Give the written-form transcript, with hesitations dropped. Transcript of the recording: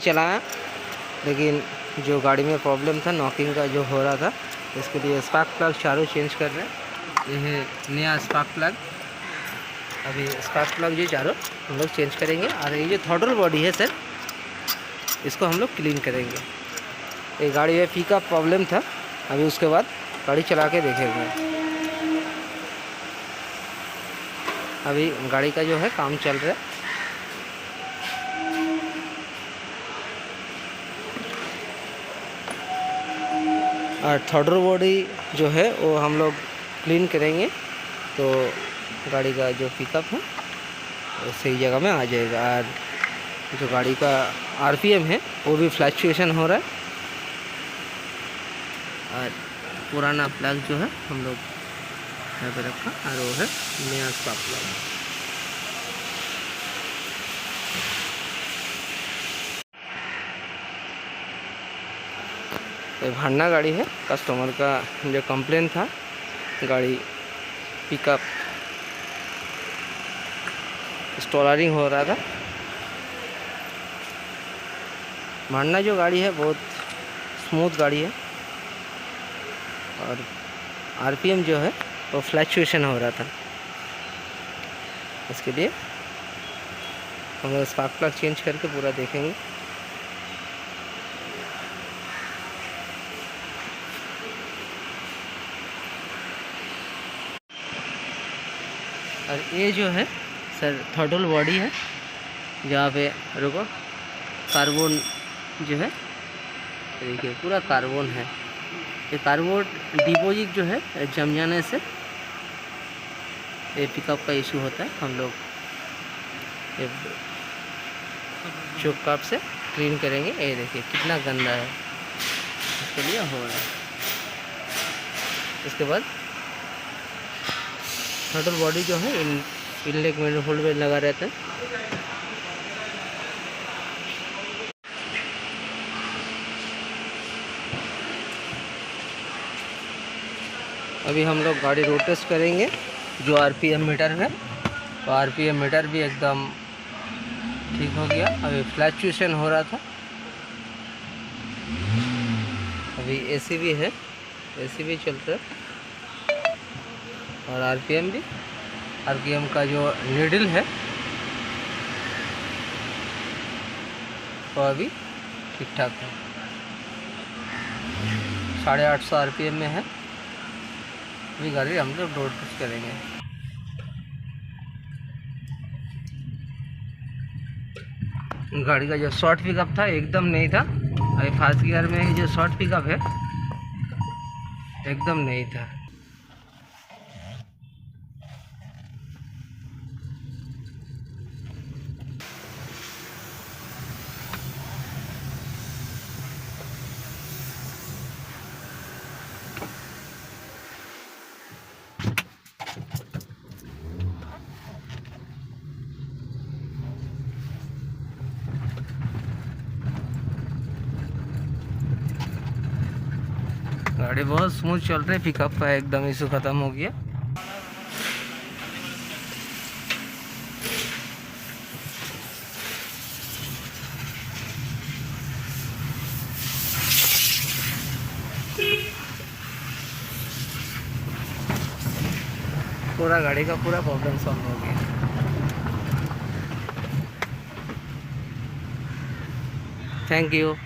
चलाया, लेकिन जो गाड़ी में प्रॉब्लम था नॉकिंग का जो हो रहा था, इसके लिए स्पार्क प्लग चारों चेंज कर रहे हैं। ये है नया स्पार्क प्लग। अभी स्पार्क प्लग ये चारों हम लोग चेंज करेंगे। और ये जो थ्रॉटल बॉडी है सर, इसको हम लोग क्लीन करेंगे। ये गाड़ी में पिकअप प्रॉब्लम था, अभी उसके बाद गाड़ी चला के देखेंगे। अभी गाड़ी का जो है काम चल रहा है। और थ्रॉटल बॉडी जो है वो हम लोग क्लीन करेंगे, तो गाड़ी का जो पिकअप है वो सही जगह में आ जाएगा। और जो गाड़ी का आरपीएम है वो भी फ्लक्चुएशन हो रहा है। और पुराना प्लग जो है हम लोग यहाँ पे रखा, और वो है नया स्पार्क प्लग। ये भांडा गाड़ी है। कस्टमर का जो कंप्लेन था, गाड़ी पिकअप स्टॉलरिंग हो रहा था। भांडा जो गाड़ी है बहुत स्मूथ गाड़ी है, और आरपीएम जो है वो फ्लक्चुएशन हो रहा था। इसके लिए हम लोग स्पार्क प्लग चेंज करके पूरा देखेंगे। और ये जो है सर थ्रॉटल बॉडी है, जहाँ पे रुको कार्बन जो है, देखिए पूरा कार्बन है। ये कार्बन डिपॉजिट जो है जम जाने से ये पिकअप का इशू होता है। हम लोग ये चोक काप से क्लीन करेंगे। ये देखिए कितना गंदा है, इसके लिए हो रहा है। इसके बाद थ्रॉटल बॉडी जो है इनलेट में होल्ड में लगा रहता है। अभी हम लोग गाड़ी रोड टेस्ट करेंगे। जो आरपीएम मीटर है, तो आरपीएम मीटर भी एकदम ठीक हो गया। अभी फ्लक्चुएशन हो रहा था। अभी एसी भी है, एसी भी चल रहा है। और आरपीएम भी, आरपीएम का जो नीडल है वो अभी ठीक ठाक है, 850 आरपीएम में है। अभी गाड़ी हम लोग रोड टेस्ट करेंगे। गाड़ी का जो शॉर्ट पिकअप था एकदम नहीं था। अभी फास्ट गियर में जो शॉर्ट पिकअप है एकदम नहीं था। गाड़ी बहुत स्मूथ चल रही है, पिकअप का एकदम इशू ख़त्म हो गया। पूरा गाड़ी का पूरा प्रॉब्लम सॉल्व हो गया। Thank you.